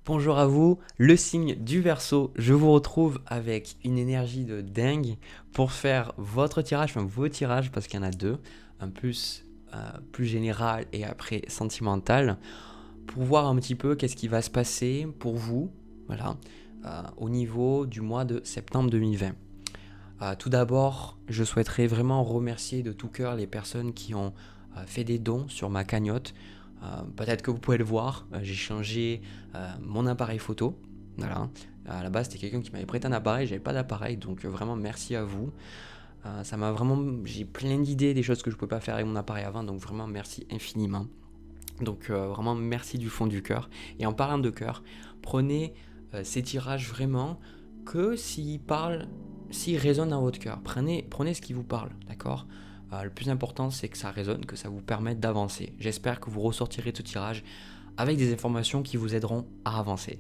Bonjour à vous, le signe du Verseau. Je vous retrouve avec une énergie de dingue pour faire votre tirage, enfin vos tirages, parce qu'il y en a deux, un plus général et après sentimental, pour voir un petit peu qu'est-ce qui va se passer pour vous, voilà, au niveau du mois de septembre 2020. Tout d'abord, je souhaiterais vraiment remercier de tout cœur les personnes qui ont fait des dons sur ma cagnotte. Peut-être que vous pouvez le voir, j'ai changé mon appareil photo. Voilà. À la base, c'était quelqu'un qui m'avait prêté un appareil, j'avais pas d'appareil, donc vraiment merci à vous. Ça m'a vraiment, j'ai plein d'idées, des choses que je ne pouvais pas faire avec mon appareil avant, donc vraiment merci infiniment. Donc vraiment merci du fond du cœur. Et en parlant de cœur, prenez ces tirages vraiment que s'ils résonnent dans votre cœur. Prenez ce qui vous parle, d'accord. Le plus important, c'est que ça résonne, que ça vous permette d'avancer. J'espère que vous ressortirez de ce tirage avec des informations qui vous aideront à avancer.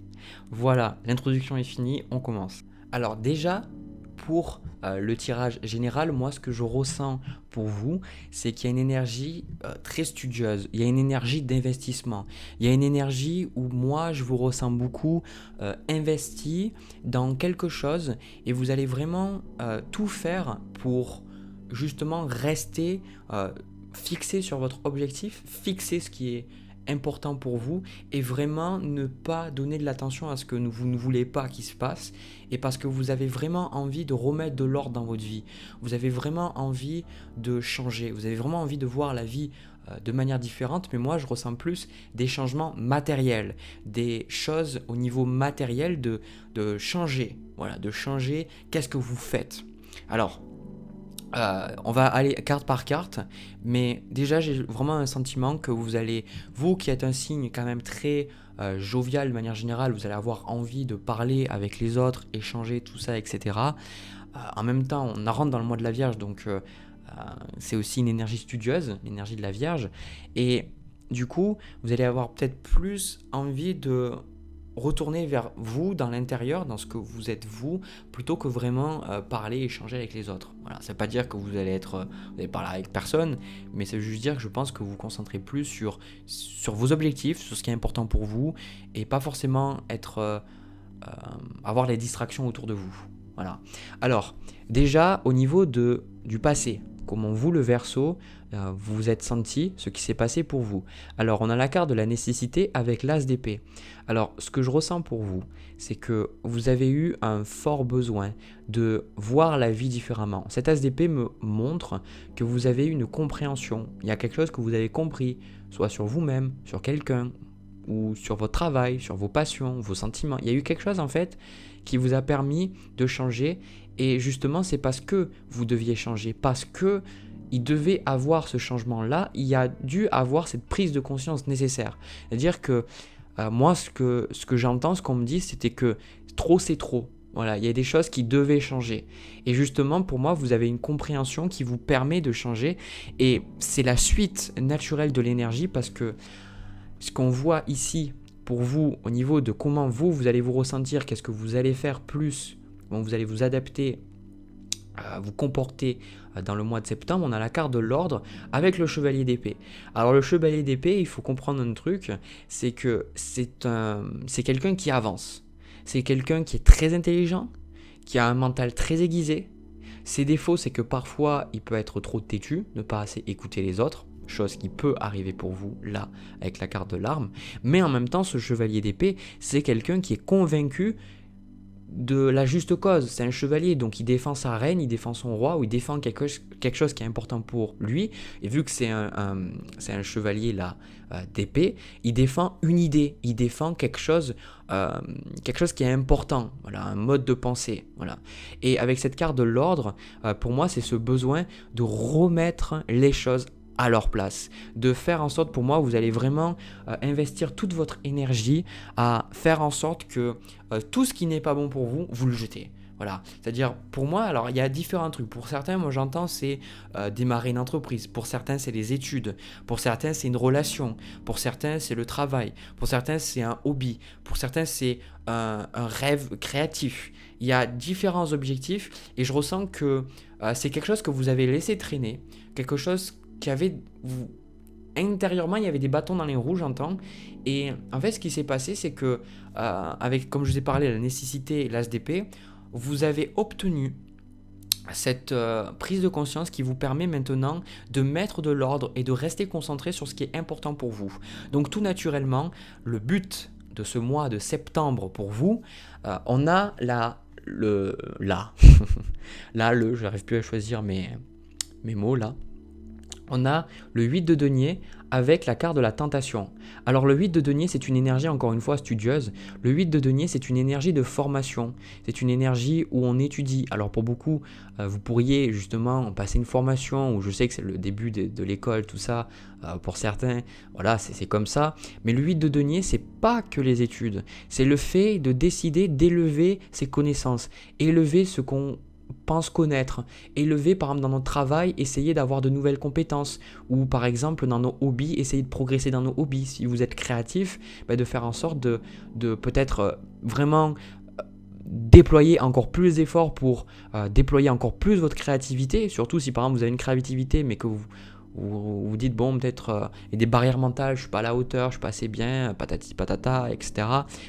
Voilà, l'introduction est finie, on commence. Alors déjà, pour le tirage général, moi ce que je ressens pour vous, c'est qu'il y a une énergie très studieuse, il y a une énergie d'investissement, il y a une énergie où moi je vous ressens beaucoup investi dans quelque chose et vous allez vraiment tout faire pour justement rester fixé sur votre objectif, fixer ce qui est important pour vous et vraiment ne pas donner de l'attention à ce que vous ne voulez pas qu'il se passe et parce que vous avez vraiment envie de remettre de l'ordre dans votre vie. Vous avez vraiment envie de changer, vous avez vraiment envie de voir la vie de manière différente, mais moi je ressens plus des changements matériels, des choses au niveau matériel de changer, voilà, de changer qu'est-ce que vous faites. Alors, on va aller carte par carte, mais déjà j'ai vraiment un sentiment que vous qui êtes un signe quand même très jovial de manière générale, vous allez avoir envie de parler avec les autres, échanger, tout ça, etc. En même temps, on rentre dans le mois de la Vierge, donc c'est aussi une énergie studieuse, l'énergie de la Vierge, et du coup, vous allez avoir peut-être plus envie de retourner vers vous dans l'intérieur, dans ce que vous êtes vous, plutôt que vraiment parler, échanger avec les autres. Voilà, ça ne veut pas dire que vous allez parler avec personne, mais ça veut juste dire que je pense que vous vous concentrez plus sur vos objectifs, sur ce qui est important pour vous, et pas forcément avoir les distractions autour de vous. Voilà. Alors, déjà au niveau du passé, comment vous, le Verseau, vous vous êtes senti, ce qui s'est passé pour vous. Alors, on a la carte de la nécessité avec l'as d'épée. Alors, ce que je ressens pour vous, c'est que vous avez eu un fort besoin de voir la vie différemment. Cet as d'épée me montre que vous avez eu une compréhension. Il y a quelque chose que vous avez compris, soit sur vous-même, sur quelqu'un, ou sur votre travail, sur vos passions, vos sentiments. Il y a eu quelque chose en fait qui vous a permis de changer et justement c'est parce que vous deviez changer, parce que il devait avoir ce changement-là, il y a dû avoir cette prise de conscience nécessaire. C'est-à-dire que moi ce que j'entends, ce qu'on me dit, c'était que trop c'est trop. Voilà, il y a des choses qui devaient changer. Et justement, pour moi, vous avez une compréhension qui vous permet de changer. Et c'est la suite naturelle de l'énergie parce que ce qu'on voit ici pour vous au niveau de comment vous allez vous ressentir, qu'est-ce que vous allez faire plus, comment vous allez vous adapter, vous comporter dans le mois de septembre, on a la carte de l'ordre avec le chevalier d'épée. Alors le chevalier d'épée, il faut comprendre un truc, c'est que c'est quelqu'un qui avance. C'est quelqu'un qui est très intelligent, qui a un mental très aiguisé. Ses défauts, c'est que parfois, il peut être trop têtu, ne pas assez écouter les autres, chose qui peut arriver pour vous là avec la carte de l'arme, mais en même temps ce chevalier d'épée c'est quelqu'un qui est convaincu de la juste cause, c'est un chevalier donc il défend sa reine, il défend son roi ou il défend quelque chose qui est important pour lui et vu que c'est un chevalier là d'épée, il défend une idée, il défend quelque chose qui est important, voilà, un mode de pensée, voilà. Et avec cette carte de l'ordre, pour moi c'est ce besoin de remettre les choses à leur place, de faire en sorte, pour moi, vous allez vraiment investir toute votre énergie à faire en sorte que tout ce qui n'est pas bon pour vous, vous le jetez. Voilà, c'est-à-dire pour moi, alors il y a différents trucs. Pour certains, moi j'entends c'est démarrer une entreprise. Pour certains, c'est les études. Pour certains, c'est une relation. Pour certains, c'est le travail. Pour certains, c'est un hobby. Pour certains, c'est un rêve créatif. Il y a différents objectifs et je ressens que c'est quelque chose que vous avez laissé traîner, quelque chose qui avait intérieurement, il y avait des bâtons dans les roues, j'entends. Et en fait, ce qui s'est passé, c'est que, avec, comme je vous ai parlé, la nécessité et l'ASDP, vous avez obtenu cette prise de conscience qui vous permet maintenant de mettre de l'ordre et de rester concentré sur ce qui est important pour vous. Donc tout naturellement, le but de ce mois de septembre pour vous, on a je n'arrive plus à choisir mes mots là. On a le 8 de denier avec la carte de la tentation. Alors le 8 de denier, c'est une énergie encore une fois studieuse. Le 8 de denier, c'est une énergie de formation. C'est une énergie où on étudie. Alors pour beaucoup, vous pourriez justement passer une formation, où je sais que c'est le début de l'école, tout ça. Pour certains, voilà, c'est comme ça. Mais le 8 de denier, c'est pas que les études. C'est le fait de décider d'élever ses connaissances, élever ce qu'on pense connaître, élever par exemple dans notre travail, essayer d'avoir de nouvelles compétences, ou par exemple dans nos hobbies, essayer de progresser dans nos hobbies. Si vous êtes créatif, de faire en sorte de peut-être vraiment déployer encore plus d'efforts pour déployer encore plus votre créativité, surtout si par exemple vous avez une créativité mais que vous dites bon peut-être il y a des barrières mentales, je suis pas à la hauteur, je suis pas assez bien, patati patata, etc.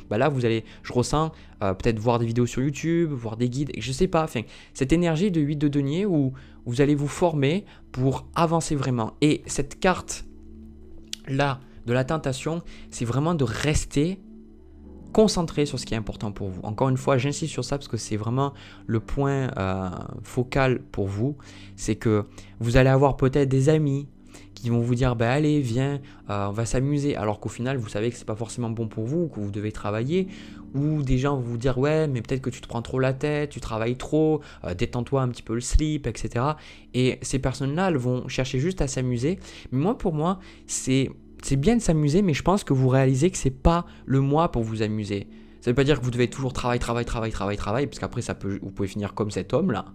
Là vous allez, je ressens peut-être voir des vidéos sur YouTube, voir des guides, je sais pas, enfin cette énergie de 8 de denier où vous allez vous former pour avancer vraiment. Et cette carte là de la tentation, c'est vraiment de rester concentré sur ce qui est important pour vous. Encore une fois, j'insiste sur ça parce que c'est vraiment le point focal pour vous. C'est que vous allez avoir peut-être des amis qui vont vous dire allez, viens, on va s'amuser. Alors qu'au final, vous savez que c'est pas forcément bon pour vous, que vous devez travailler. Ou des gens vont vous dire ouais, mais peut-être que tu te prends trop la tête, tu travailles trop, détends-toi un petit peu le slip, etc. Et ces personnes-là, elles vont chercher juste à s'amuser. Mais pour moi, c'est bien de s'amuser, mais je pense que vous réalisez que c'est pas le mois pour vous amuser. Ça veut pas dire que vous devez toujours travailler, parce qu'après vous pouvez finir comme cet homme là,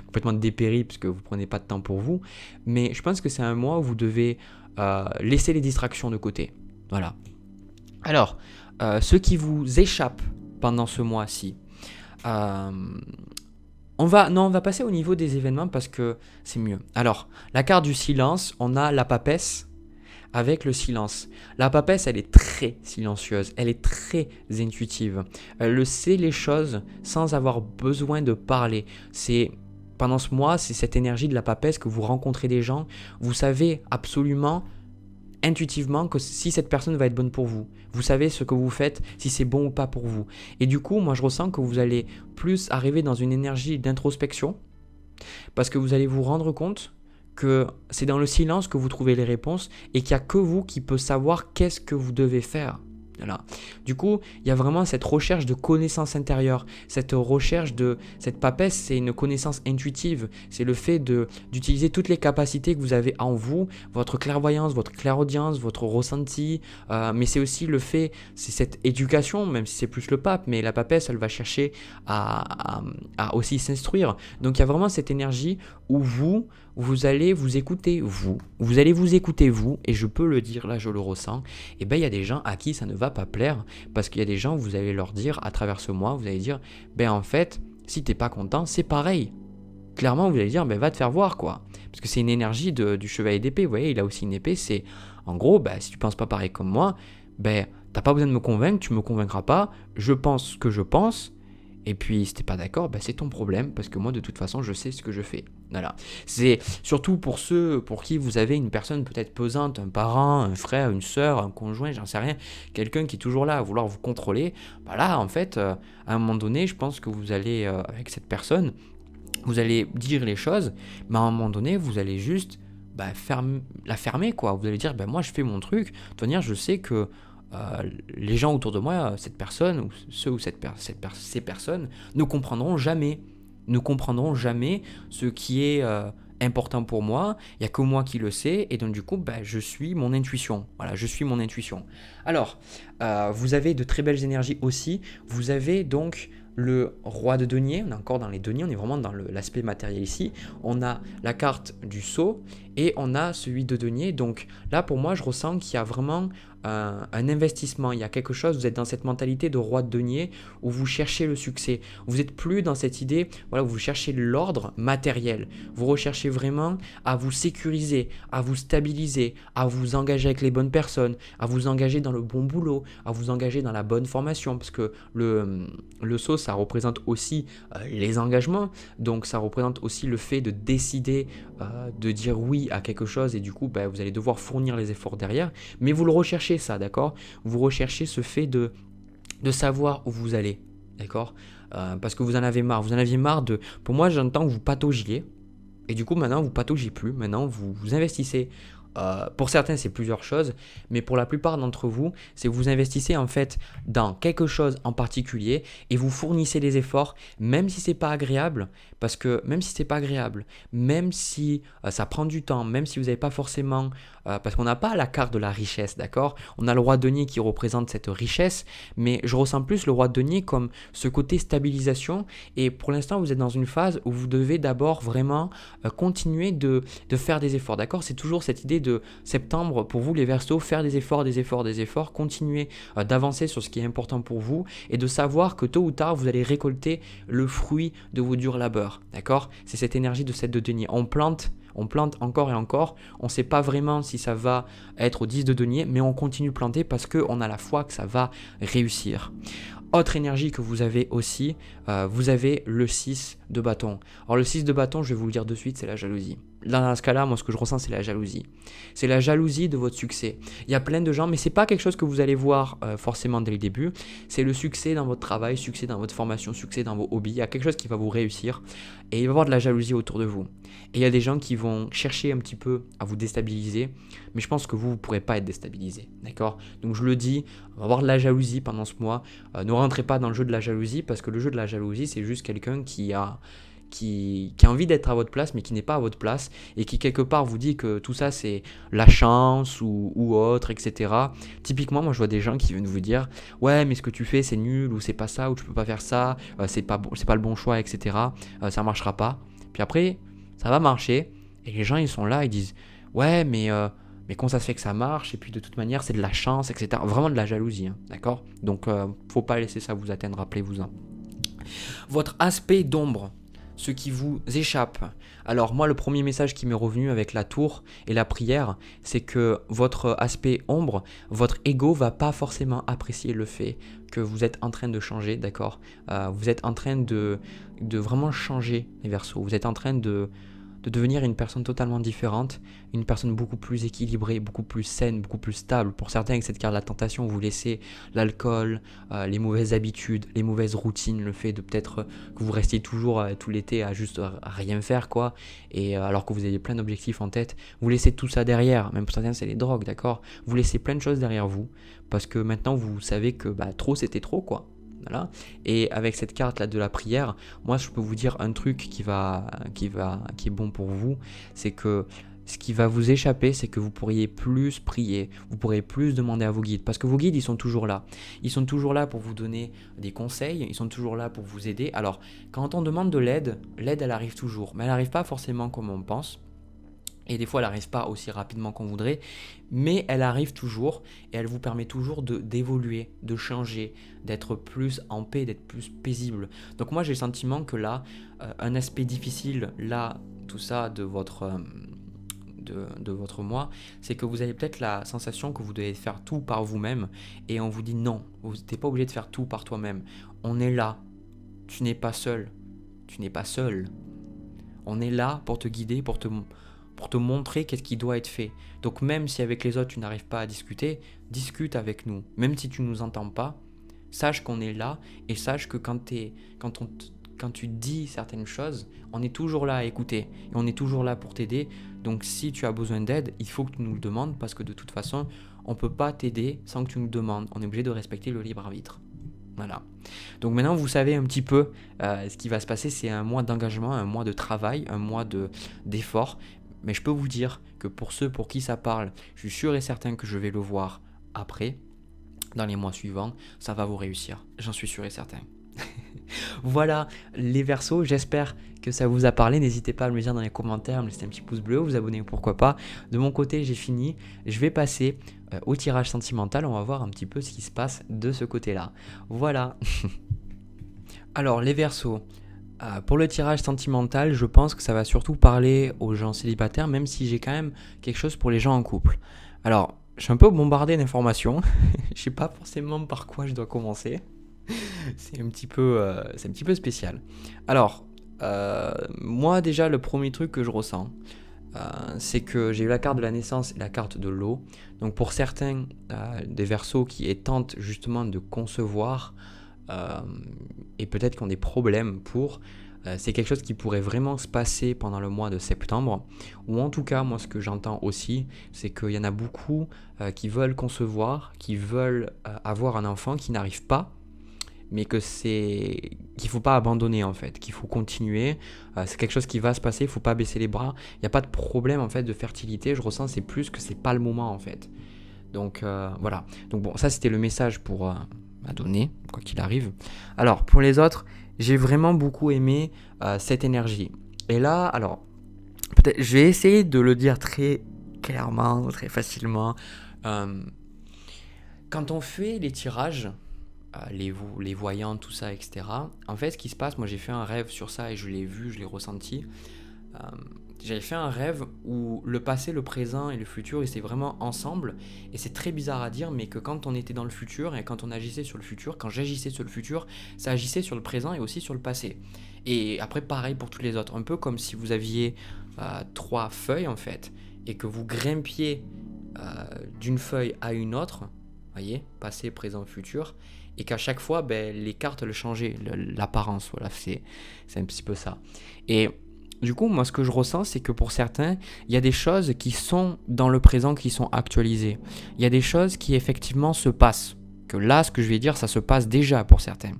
complètement dépéri parce que vous prenez pas de temps pour vous. Mais je pense que c'est un mois où vous devez laisser les distractions de côté. Voilà. Alors, ce qui vous échappe pendant ce mois-ci, on va passer au niveau des événements parce que c'est mieux. Alors, la carte du silence, on a la papesse avec le silence. La papesse, elle est très silencieuse, elle est très intuitive. Elle sait les choses sans avoir besoin de parler. Pendant ce mois, c'est cette énergie de la papesse que vous rencontrez des gens. Vous savez absolument, intuitivement, que si cette personne va être bonne pour vous. Vous savez ce que vous faites, si c'est bon ou pas pour vous. Et du coup, moi je ressens que vous allez plus arriver dans une énergie d'introspection parce que vous allez vous rendre compte que c'est dans le silence que vous trouvez les réponses et qu'il n'y a que vous qui peut savoir qu'est-ce que vous devez faire. Voilà. Du coup, il y a vraiment cette recherche de connaissance intérieure, cette recherche de cette papesse, c'est une connaissance intuitive, c'est le fait d'utiliser toutes les capacités que vous avez en vous, votre clairvoyance, votre clairaudience, votre ressenti, mais c'est aussi le fait, c'est cette éducation, même si c'est plus le pape, mais la papesse, elle va chercher à aussi s'instruire. Donc il y a vraiment cette énergie où vous allez vous écouter vous allez vous écouter vous, et je peux le dire là, je le ressens, et il y a des gens à qui ça ne va pas plaire, parce qu'il y a des gens, vous allez leur dire à travers ce mois, vous allez dire, en fait, si t'es pas content, c'est pareil. Clairement, vous allez dire, va te faire voir quoi, parce que c'est une énergie du chevalier d'épée, vous voyez, il a aussi une épée, c'est, en gros, si tu penses pas pareil comme moi, t'as pas besoin de me convaincre, tu me convaincras pas, je pense ce que je pense, et puis si t'es pas d'accord, c'est ton problème, parce que moi de toute façon je sais ce que je fais. Voilà. C'est surtout pour ceux pour qui vous avez une personne peut-être pesante, un parent, un frère, une sœur, un conjoint, j'en sais rien, quelqu'un qui est toujours là à vouloir vous contrôler. Là en fait, à un moment donné, je pense que vous allez, avec cette personne, vous allez dire les choses, mais à un moment donné, vous allez juste la fermer quoi. Vous allez dire, moi je fais mon truc, de toute manière je sais que les gens autour de moi, cette personne, ou ces personnes, ne comprendront jamais ce qui est important pour moi. Il n'y a que moi qui le sais, et donc du coup, je suis mon intuition. Voilà, je suis mon intuition. Alors, vous avez de très belles énergies aussi. Vous avez donc le roi de denier, on est encore dans les deniers, on est vraiment dans l'aspect matériel ici. On a la carte du sceau et on a celui de denier. Donc là, pour moi, je ressens qu'il y a vraiment un investissement. Il y a quelque chose, vous êtes dans cette mentalité de roi de denier où vous cherchez le succès. Vous n'êtes plus dans cette idée, voilà, où vous cherchez l'ordre matériel. Vous recherchez vraiment à vous sécuriser, à vous stabiliser, à vous engager avec les bonnes personnes, à vous engager dans le bon boulot, à vous engager dans la bonne formation. Parce que le sceau, ça représente aussi les engagements. Donc ça représente aussi le fait de décider de dire oui à quelque chose et du coup, vous allez devoir fournir les efforts derrière. Mais vous le recherchez ça, d'accord? Vous recherchez ce fait de savoir où vous allez, d'accord? Parce que vous en avez marre. Vous en aviez marre de... Pour moi, j'entends que vous pataugiez. Et du coup, maintenant, vous pataugez plus. Maintenant, vous investissez. Pour certains, c'est plusieurs choses, mais pour la plupart d'entre vous, c'est que vous investissez en fait dans quelque chose en particulier et vous fournissez des efforts, même si c'est pas agréable, parce que même si c'est pas agréable, même si ça prend du temps, même si vous n'avez pas forcément, parce qu'on n'a pas la carte de la richesse, d'accord? On a le roi de denier qui représente cette richesse, mais je ressens plus le roi de denier comme ce côté stabilisation. Et pour l'instant, vous êtes dans une phase où vous devez d'abord vraiment continuer de faire des efforts, d'accord? C'est toujours cette idée de septembre pour vous les Verseaux, faire des efforts, continuer d'avancer sur ce qui est important pour vous et de savoir que tôt ou tard vous allez récolter le fruit de vos durs labeurs, d'accord? C'est cette énergie de cette de denier. On plante encore et encore, on ne sait pas vraiment si ça va être au 10 de denier, mais on continue de planter parce qu'on a la foi que ça va réussir. Autre énergie que vous avez aussi, vous avez le 6 de bâton. Alors le 6 de bâton, je vais vous le dire de suite, c'est la jalousie. Là, dans ce cas-là, moi, ce que je ressens, c'est la jalousie. C'est la jalousie de votre succès. Il y a plein de gens, mais ce n'est pas quelque chose que vous allez voir forcément dès le début. C'est le succès dans votre travail, succès dans votre formation, succès dans vos hobbies. Il y a quelque chose qui va vous réussir et il va y avoir de la jalousie autour de vous. Et il y a des gens qui vont chercher un petit peu à vous déstabiliser, mais je pense que vous ne pourrez pas être déstabilisé. D'accord? Donc je le dis, on va avoir de la jalousie pendant ce mois. Ne rentrez pas dans le jeu de la jalousie parce que le jeu de la jalousie, c'est juste quelqu'un qui a envie d'être à votre place mais qui n'est pas à votre place et qui quelque part vous dit que tout ça c'est la chance ou autre, etc. Typiquement, moi je vois des gens qui viennent vous dire ouais mais ce que tu fais c'est nul ou c'est pas ça ou tu peux pas faire ça, c'est pas le bon choix, etc. Ça marchera pas. Puis après ça va marcher et les gens ils sont là, ils disent ouais mais comment ça se fait que ça marche et puis de toute manière c'est de la chance, etc. Vraiment de la jalousie, hein, d'accord? Donc faut pas laisser ça vous atteindre, rappelez-vous-en. Votre aspect d'ombre, ce qui vous échappe. Alors moi, le premier message qui m'est revenu avec la tour et la prière, c'est que votre aspect ombre, votre ego va pas forcément apprécier le fait que vous êtes en train de changer, d'accord? Vous êtes en train de vraiment changer les Verseaux. Vous êtes en train de devenir une personne totalement différente, une personne beaucoup plus équilibrée, beaucoup plus saine, beaucoup plus stable. Pour certains, avec cette carte de la tentation, vous laissez l'alcool, les mauvaises habitudes, les mauvaises routines, le fait de peut-être que vous restiez toujours tout l'été à juste rien faire, quoi, et alors que vous avez plein d'objectifs en tête, vous laissez tout ça derrière. Même pour certains, c'est les drogues, d'accord? Vous laissez plein de choses derrière vous, parce que maintenant, vous savez que trop, c'était trop, quoi. Voilà. Et avec cette carte là de la prière, moi je peux vous dire un truc qui est bon pour vous, c'est que ce qui va vous échapper, c'est que vous pourriez plus prier, vous pourrez plus demander à vos guides, parce que vos guides ils sont toujours là. Ils sont toujours là pour vous donner des conseils, ils sont toujours là pour vous aider. Alors quand on demande de l'aide, l'aide elle arrive toujours, mais elle n'arrive pas forcément comme on pense. Et des fois, elle n'arrive pas aussi rapidement qu'on voudrait, mais elle arrive toujours et elle vous permet toujours d'évoluer, de changer, d'être plus en paix, d'être plus paisible. Donc moi, j'ai le sentiment que là, un aspect difficile, là, tout ça de votre mois, c'est que vous avez peut-être la sensation que vous devez faire tout par vous-même et on vous dit non, vous n'êtes pas obligé de faire tout par toi-même. On est là, tu n'es pas seul, tu n'es pas seul. On est là pour te guider, pour te montrer qu'est-ce qui doit être fait. Donc même si avec les autres tu n'arrives pas à discuter, discute avec nous. Même si tu ne nous entends pas, sache qu'on est là et sache que quand tu dis certaines choses, on est toujours là à écouter et on est toujours là pour t'aider. Donc si tu as besoin d'aide, il faut que tu nous le demandes parce que de toute façon, on ne peut pas t'aider sans que tu nous le demandes. On est obligé de respecter le libre arbitre. Voilà. Donc maintenant, vous savez un petit peu ce qui va se passer. C'est un mois d'engagement, un mois de travail, un mois d'effort. Mais je peux vous dire que pour ceux pour qui ça parle, je suis sûr et certain que je vais le voir après, dans les mois suivants, ça va vous réussir. J'en suis sûr et certain. Voilà les Verseaux, j'espère que ça vous a parlé. N'hésitez pas à me le dire dans les commentaires, me laisser un petit pouce bleu, vous abonner, pourquoi pas. De mon côté, j'ai fini. Je vais passer au tirage sentimental. On va voir un petit peu ce qui se passe de ce côté-là. Voilà. Alors, les Verseaux. Pour le tirage sentimental, je pense que ça va surtout parler aux gens célibataires, même si j'ai quand même quelque chose pour les gens en couple. Alors, je suis un peu bombardé d'informations. Je sais pas forcément par quoi je dois commencer. C'est un petit peu spécial. Alors, moi déjà, le premier truc que je ressens, c'est que j'ai eu la carte de la naissance et la carte de l'eau. Donc pour certains des Verseaux qui tentent justement de concevoir et peut-être qui ont des problèmes pour, c'est quelque chose qui pourrait vraiment se passer pendant le mois de septembre. Ou en tout cas, moi ce que j'entends aussi, c'est qu'il y en a beaucoup qui veulent concevoir, qui veulent avoir un enfant, qui n'arrivent pas, mais qu'il faut pas abandonner en fait, qu'il faut continuer. C'est quelque chose qui va se passer, il faut pas baisser les bras. Il n'y a pas de problème en fait de fertilité. Je ressens c'est plus que c'est pas le moment en fait. Donc voilà. Donc bon, ça c'était le message pour à donner quoi qu'il arrive. Alors pour les autres, j'ai vraiment beaucoup aimé cette énergie. Et là, alors peut-être, je vais essayer de le dire très clairement, très facilement. Quand on fait les tirages, les voyants, tout ça, etc. En fait, ce qui se passe, moi j'ai fait un rêve sur ça et je l'ai vu, je l'ai ressenti. Euh, J'avais fait un rêve où le passé, le présent et le futur étaient vraiment ensemble. Et c'est très bizarre à dire, mais que quand on était dans le futur et quand on agissait sur le futur, quand j'agissais sur le futur, ça agissait sur le présent et aussi sur le passé. Et après, pareil pour tous les autres. Un peu comme si vous aviez 3 feuilles en fait, et que vous grimpiez d'une feuille à une autre, voyez, passé, présent, futur, et qu'à chaque fois, les cartes le changeaient, l'apparence, voilà, c'est un petit peu ça. Et du coup, moi, ce que je ressens, c'est que pour certains, il y a des choses qui sont dans le présent, qui sont actualisées. Il y a des choses qui effectivement se passent. Que là, ce que je vais dire, ça se passe déjà pour certains.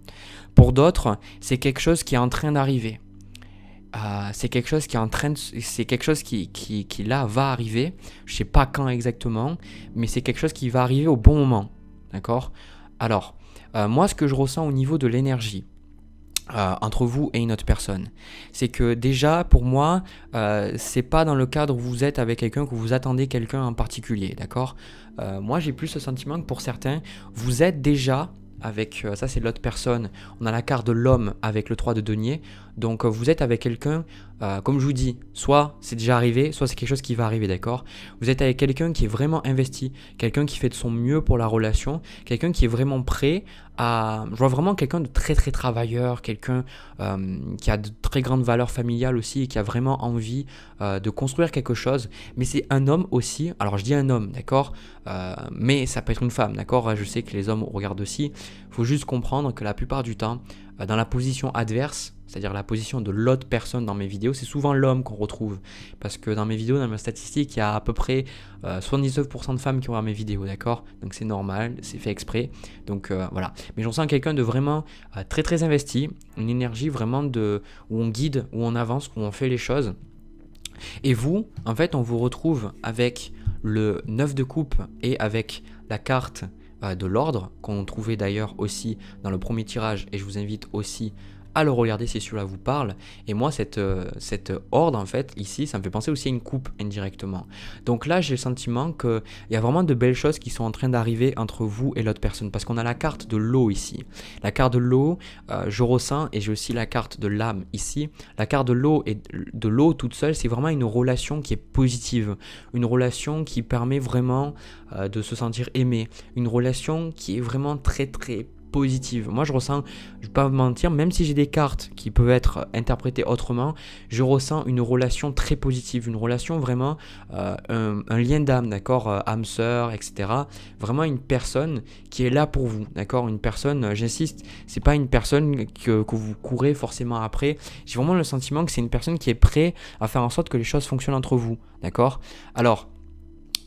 Pour d'autres, c'est quelque chose qui est en train d'arriver. C'est quelque chose qui est en train de, c'est quelque chose qui là va arriver. Je sais pas quand exactement, mais c'est quelque chose qui va arriver au bon moment, d'accord? Alors, moi, ce que je ressens au niveau de l'énergie entre vous et une autre personne, c'est que déjà pour moi, c'est pas dans le cadre où vous êtes avec quelqu'un que vous attendez quelqu'un en particulier, d'accord? Moi, j'ai plus ce sentiment que pour certains, vous êtes déjà avec, ça c'est l'autre personne, on a la carte de l'homme avec le 3 de denier, donc vous êtes avec quelqu'un, comme je vous dis, soit c'est déjà arrivé, soit c'est quelque chose qui va arriver, d'accord? Vous êtes avec quelqu'un qui est vraiment investi, quelqu'un qui fait de son mieux pour la relation, quelqu'un qui est vraiment prêt à... Je vois vraiment quelqu'un de très très travailleur, quelqu'un qui a de très grandes valeurs familiales aussi et qui a vraiment envie de construire quelque chose, mais c'est un homme aussi, alors je dis un homme, d'accord? Mais ça peut être une femme, d'accord? Je sais que les hommes regardent aussi, il faut juste comprendre que la plupart du temps, dans la position adverse, c'est-à-dire la position de l'autre personne dans mes vidéos, c'est souvent l'homme qu'on retrouve. Parce que dans mes vidéos, dans mes statistiques, il y a à peu près 79% de femmes qui regardent mes vidéos, d'accord? Donc c'est normal, c'est fait exprès. Donc voilà. Mais j'en sens quelqu'un de vraiment très très investi, une énergie vraiment où on guide, où on avance, où on fait les choses. Et vous, en fait, on vous retrouve avec le 9 de coupe et avec la carte de l'ordre, qu'on trouvait d'ailleurs aussi dans le premier tirage, et je vous invite aussi à le regarder si celui-là vous parle. Et moi, cette ordre, en fait, ici, ça me fait penser aussi à une coupe indirectement. Donc là, j'ai le sentiment qu'il y a vraiment de belles choses qui sont en train d'arriver entre vous et l'autre personne. Parce qu'on a la carte de l'eau ici. La carte de l'eau, je ressens, et j'ai aussi la carte de l'âme ici. La carte de l'eau et de l'eau toute seule, c'est vraiment une relation qui est positive. Une relation qui permet vraiment de se sentir aimé. Une relation qui est vraiment très très positive. Moi je ressens, je vais pas vous mentir, même si j'ai des cartes qui peuvent être interprétées autrement, je ressens une relation très positive, une relation vraiment, un lien d'âme, d'accord, âme sœur, etc. Vraiment une personne qui est là pour vous, d'accord, une personne, j'insiste, c'est pas une personne que vous courez forcément après, j'ai vraiment le sentiment que c'est une personne qui est prête à faire en sorte que les choses fonctionnent entre vous, d'accord. Alors,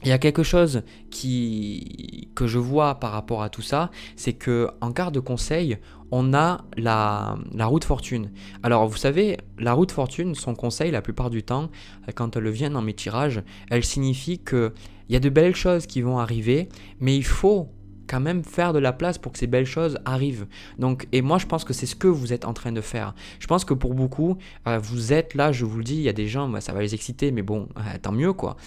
il y a quelque chose que je vois par rapport à tout ça, c'est que en carte de conseil, on a la roue de fortune. Alors vous savez, la roue de fortune, son conseil la plupart du temps, quand elle vient dans mes tirages, elle signifie qu'il y a de belles choses qui vont arriver, mais il faut quand même faire de la place pour que ces belles choses arrivent. Donc, et moi, je pense que c'est ce que vous êtes en train de faire. Je pense que pour beaucoup, vous êtes là, je vous le dis, il y a des gens, ça va les exciter, mais bon, tant mieux quoi.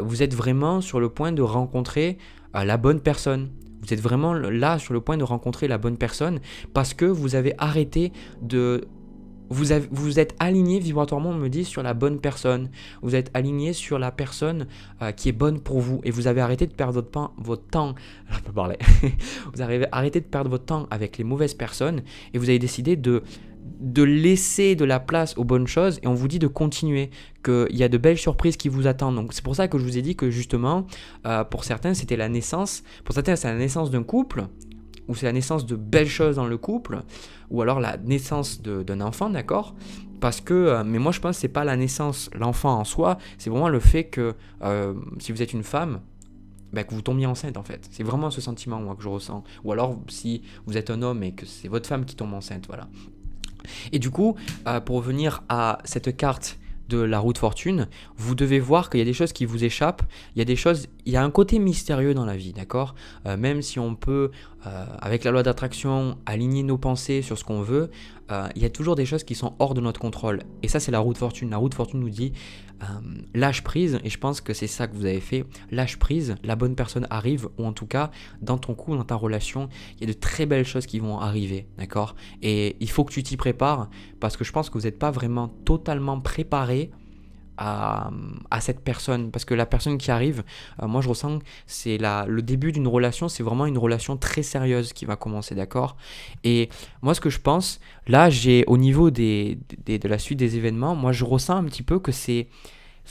Vous êtes vraiment sur le point de rencontrer la bonne personne. Vous êtes vraiment là sur le point de rencontrer la bonne personne parce que vous avez arrêté de... Vous êtes aligné vibratoirement, on me dit, sur la bonne personne. Vous êtes aligné sur la personne qui est bonne pour vous. Et vous avez arrêté de perdre votre temps. Je peux parler. Vous avez arrêté de perdre votre temps avec les mauvaises personnes. Et vous avez décidé de laisser de la place aux bonnes choses. Et on vous dit de continuer. Qu'il y a de belles surprises qui vous attendent. Donc c'est pour ça que je vous ai dit que justement, pour certains, c'était la naissance. Pour certains, c'est la naissance d'un couple. Ou c'est la naissance de belles choses dans le couple, ou alors la naissance d'un enfant, d'accord? Parce que, mais moi je pense que c'est pas la naissance, l'enfant en soi, c'est vraiment le fait que si vous êtes une femme, que vous tombiez enceinte en fait. C'est vraiment ce sentiment moi que je ressens. Ou alors si vous êtes un homme et que c'est votre femme qui tombe enceinte, voilà. Et du coup, pour revenir à cette carte de la roue de fortune, vous devez voir qu'il y a des choses qui vous échappent, il y a un côté mystérieux dans la vie, d'accord? Même si on peut, avec la loi d'attraction, aligner nos pensées sur ce qu'on veut, il y a toujours des choses qui sont hors de notre contrôle. Et ça, c'est la roue de fortune. La roue de fortune nous dit, lâche prise, et je pense que c'est ça que vous avez fait, lâche prise, la bonne personne arrive, ou en tout cas, dans ton couple, dans ta relation, il y a de très belles choses qui vont arriver, d'accord? Et il faut que tu t'y prépares, parce que je pense que vous n'êtes pas vraiment totalement préparé à cette personne, parce que la personne qui arrive, moi je ressens c'est le début d'une relation, c'est vraiment une relation très sérieuse qui va commencer, d'accord? Et moi ce que je pense, là j'ai au niveau de la suite des événements, moi je ressens un petit peu que c'est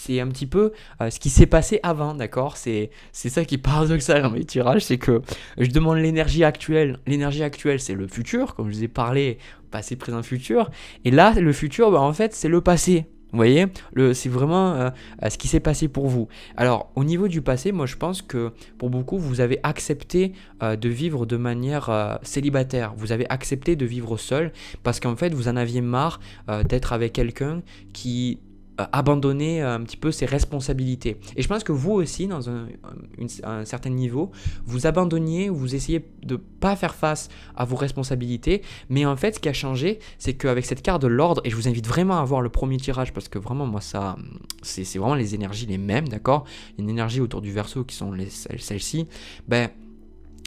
un petit peu ce qui s'est passé avant, d'accord? C'est ça qui est paradoxal dans mes tirages, c'est que je demande l'énergie actuelle. L'énergie actuelle, c'est le futur, comme je vous ai parlé, passé, présent, futur. Et là, le futur, en fait, c'est le passé. Vous voyez, c'est vraiment ce qui s'est passé pour vous. Alors, au niveau du passé, moi je pense que pour beaucoup, vous avez accepté de vivre de manière célibataire. Vous avez accepté de vivre seul parce qu'en fait, vous en aviez marre d'être avec quelqu'un qui abandonnait un petit peu ses responsabilités. Et je pense que vous aussi, dans un certain niveau, vous abandonniez, vous essayez de ne pas faire face à vos responsabilités. Mais en fait, ce qui a changé, c'est qu'avec cette carte de l'ordre, et je vous invite vraiment à voir le premier tirage, parce que vraiment, moi, ça, c'est vraiment les énergies les mêmes, d'accord? Il y a une énergie autour du Verseau qui sont celles-ci.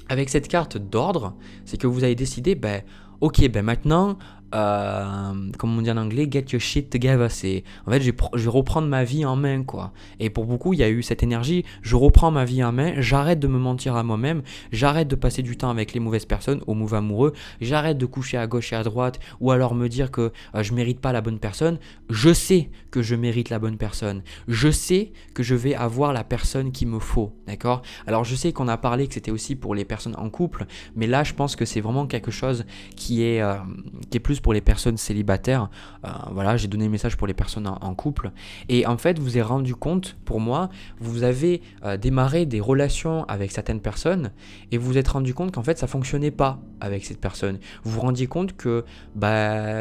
Avec cette carte d'ordre, c'est que vous avez décidé, ok, maintenant, comme on dit en anglais, get your shit together. C'est, en fait, je vais reprendre ma vie en main, quoi. Et pour beaucoup, il y a eu cette énergie, je reprends ma vie en main, j'arrête de me mentir à moi-même, j'arrête de passer du temps avec les mauvaises personnes, au mauvais amoureux, j'arrête de coucher à gauche et à droite, ou alors me dire que je mérite pas la bonne personne. Je sais que je mérite la bonne personne. Je sais que je vais avoir la personne qu'il me faut, d'accord? Alors, je sais qu'on a parlé que c'était aussi pour les personnes en couple, mais là, je pense que c'est vraiment quelque chose qui est plus pour les personnes célibataires. Voilà, j'ai donné le message pour les personnes en couple. Et en fait, vous vous êtes rendu compte, pour moi, vous avez démarré des relations avec certaines personnes et vous vous êtes rendu compte qu'en fait, ça fonctionnait pas avec cette personne. Vous vous rendiez compte que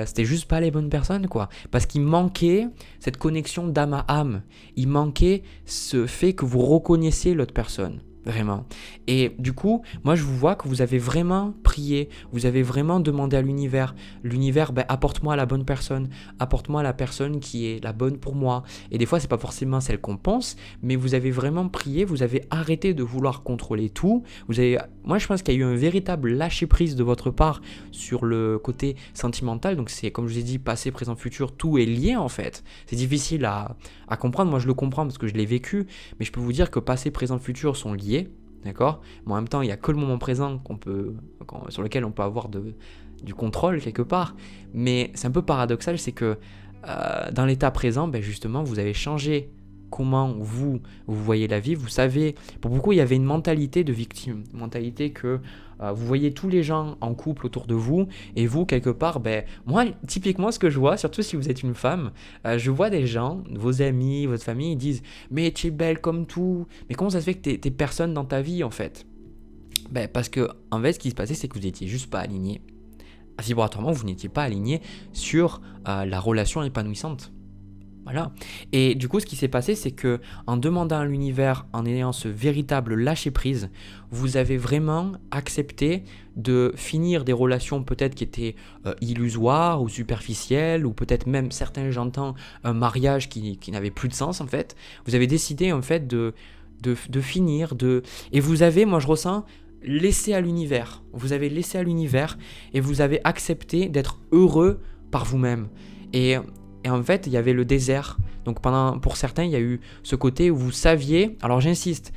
c'était juste pas les bonnes personnes, quoi. Parce qu'il manquait cette connexion d'âme à âme. Il manquait ce fait que vous reconnaissiez l'autre personne. Vraiment. Et du coup, moi je vous vois que vous avez vraiment prié, vous avez vraiment demandé à l'univers. L'univers, apporte-moi la bonne personne, apporte-moi la personne qui est la bonne pour moi. Et des fois, c'est pas forcément celle qu'on pense, mais vous avez vraiment prié, vous avez arrêté de vouloir contrôler tout. Moi je pense qu'il y a eu un véritable lâcher-prise de votre part sur le côté sentimental. Donc c'est, comme je vous ai dit, passé, présent, futur, tout est lié en fait. C'est difficile à comprendre, moi je le comprends parce que je l'ai vécu, mais je peux vous dire que passé, présent, futur sont liés. D'accord? Mais en même temps, il n'y a que le moment présent sur lequel on peut avoir du contrôle quelque part. Mais c'est un peu paradoxal, c'est que dans l'état présent, justement, vous avez changé comment vous voyez la vie. Vous savez, pour beaucoup, il y avait une mentalité de victime, une mentalité que vous voyez tous les gens en couple autour de vous, et vous, quelque part, moi, typiquement, ce que je vois, surtout si vous êtes une femme, je vois des gens, vos amis, votre famille, ils disent « Mais tu es belle comme tout, mais comment ça se fait que t'es personne dans ta vie, en fait ?» Parce que, en fait, ce qui se passait, c'est que vous n'étiez juste pas alignés. Vibratoirement, vous n'étiez pas aligné sur la relation épanouissante. Voilà. Et du coup, ce qui s'est passé, c'est que en demandant à l'univers, en ayant ce véritable lâcher-prise, vous avez vraiment accepté de finir des relations peut-être qui étaient illusoires ou superficielles, ou peut-être même, certains j'entends, un mariage qui n'avait plus de sens en fait. Vous avez décidé en fait de finir, et vous avez, moi je ressens, laissé à l'univers. Vous avez laissé à l'univers et vous avez accepté d'être heureux par vous-même. Et et en fait, il y avait le désert. Donc pour certains, il y a eu ce côté où vous saviez. Alors j'insiste,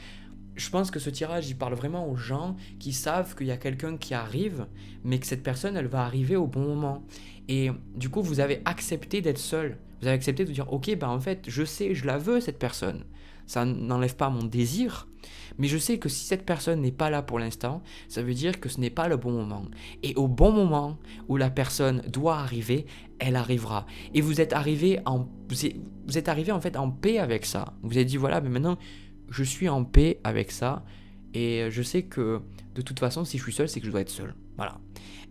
je pense que ce tirage, il parle vraiment aux gens qui savent qu'il y a quelqu'un qui arrive, mais que cette personne, elle va arriver au bon moment. Et du coup, vous avez accepté d'être seul. Vous avez accepté de dire, ok, ben en fait, je sais, je la veux, cette personne. Ça n'enlève pas mon désir, mais je sais que si cette personne n'est pas là pour l'instant, ça veut dire que ce n'est pas le bon moment. Et au bon moment où la personne doit arriver, elle arrivera. Et vous êtes arrivé en fait en paix avec ça. Vous avez dit, voilà, mais maintenant, je suis en paix avec ça, et je sais que de toute façon, si je suis seul, c'est que je dois être seul. Voilà.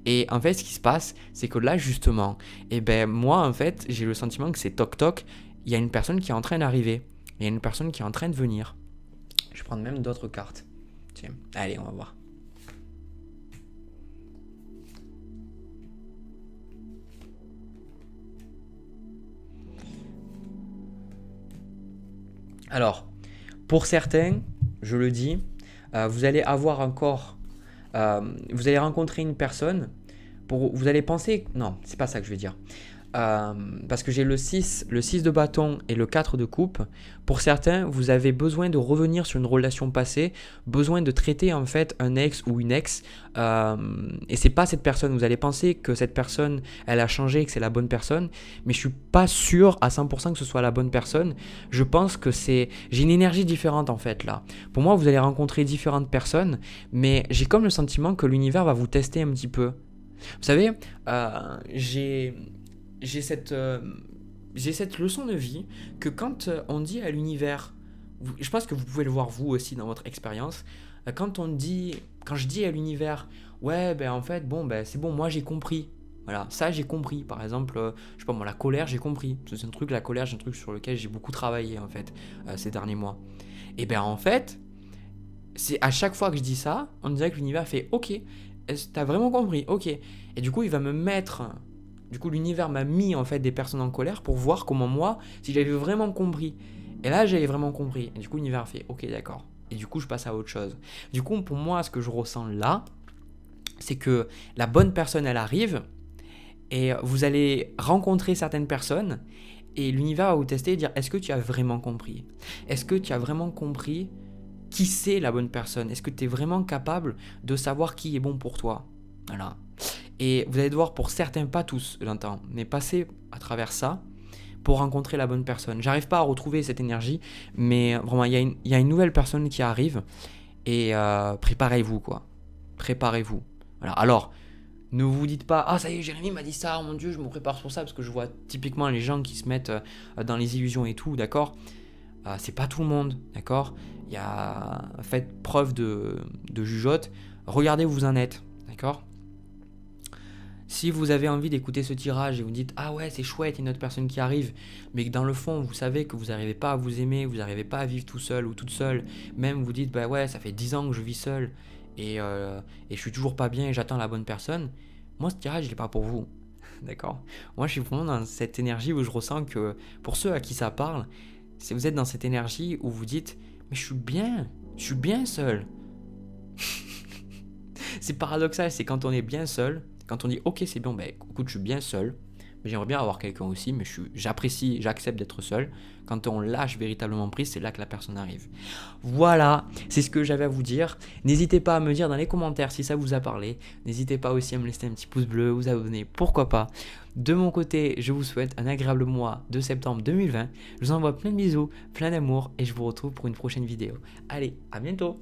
Et en fait, ce qui se passe, c'est que là, justement, eh ben, moi, en fait, j'ai le sentiment que c'est toc-toc, il y a une personne qui est en train d'arriver. Il y a une personne qui est en train de venir. Je vais prendre même d'autres cartes. Tiens, allez, on va voir. Alors, pour certains, je le dis, vous allez avoir encore, vous allez rencontrer une personne, vous allez penser, non, c'est pas ça que je vais dire. Parce que j'ai le 6 de bâton et le 4 de coupe. Pour certains, vous avez besoin de revenir sur une relation passée, besoin de traiter en fait un ex ou une ex, et c'est pas cette personne. Vous allez penser que cette personne, elle a changé et que c'est la bonne personne, mais je suis pas sûr à 100% que ce soit la bonne personne. Je pense que j'ai une énergie différente en fait là. Pour moi, vous allez rencontrer différentes personnes, mais j'ai comme le sentiment que l'univers va vous tester un petit peu. Vous savez, j'ai cette leçon de vie que quand on dit à l'univers, je pense que vous pouvez le voir vous aussi dans votre expérience, quand je dis à l'univers, ouais, ben en fait, bon, ben c'est bon, moi j'ai compris. Voilà, ça j'ai compris. Par exemple, je sais pas moi, la colère, j'ai compris. La colère, c'est un truc sur lequel j'ai beaucoup travaillé en fait ces derniers mois. Et ben en fait, c'est à chaque fois que je dis ça, on dirait que l'univers fait, ok, t'as vraiment compris, ok. Et du coup, l'univers m'a mis en fait des personnes en colère pour voir comment moi, si j'avais vraiment compris. Et là, j'avais vraiment compris. Et du coup, l'univers a fait, ok, d'accord. Et du coup, je passe à autre chose. Du coup, pour moi, ce que je ressens là, c'est que la bonne personne, elle arrive, et vous allez rencontrer certaines personnes, et l'univers va vous tester et dire, est-ce que tu as vraiment compris? Est-ce que tu as vraiment compris qui c'est la bonne personne? Est-ce que tu es vraiment capable de savoir qui est bon pour toi? Voilà. Et vous allez devoir, pour certains, pas tous, j'entends, mais passer à travers ça pour rencontrer la bonne personne. J'arrive pas à retrouver cette énergie, mais vraiment, il y a une nouvelle personne qui arrive, et préparez-vous, quoi. Préparez-vous. Voilà. Alors, ne vous dites pas, ah ça y est, Jérémy m'a dit ça, oh mon Dieu, je me prépare pour ça, parce que je vois typiquement les gens qui se mettent dans les illusions et tout, d'accord? C'est pas tout le monde, d'accord? Faites preuve de jugeote, regardez où vous en êtes, d'accord? Si vous avez envie d'écouter ce tirage et vous dites, ah ouais, c'est chouette, il y a une autre personne qui arrive, mais que dans le fond, vous savez que vous n'arrivez pas à vous aimer, vous n'arrivez pas à vivre tout seul ou toute seule, même vous dites, bah ouais, ça fait 10 ans que je vis seul, et je suis toujours pas bien et j'attends la bonne personne, moi ce tirage, il n'est pas pour vous. D'accord? Moi, je suis vraiment dans cette énergie où je ressens que, pour ceux à qui ça parle, si vous êtes dans cette énergie où vous dites, mais je suis bien seul. C'est paradoxal, c'est quand on est bien seul, quand on dit ok c'est bon, ben écoute, je suis bien seul, mais j'aimerais bien avoir quelqu'un aussi, mais j'accepte d'être seul. Quand on lâche véritablement prise, c'est là que la personne arrive. Voilà, c'est ce que j'avais à vous dire. N'hésitez pas à me dire dans les commentaires si ça vous a parlé. N'hésitez pas aussi à me laisser un petit pouce bleu, vous abonner, pourquoi pas. De mon côté, je vous souhaite un agréable mois de septembre 2020. Je vous envoie plein de bisous, plein d'amour, et je vous retrouve pour une prochaine vidéo. Allez, à bientôt.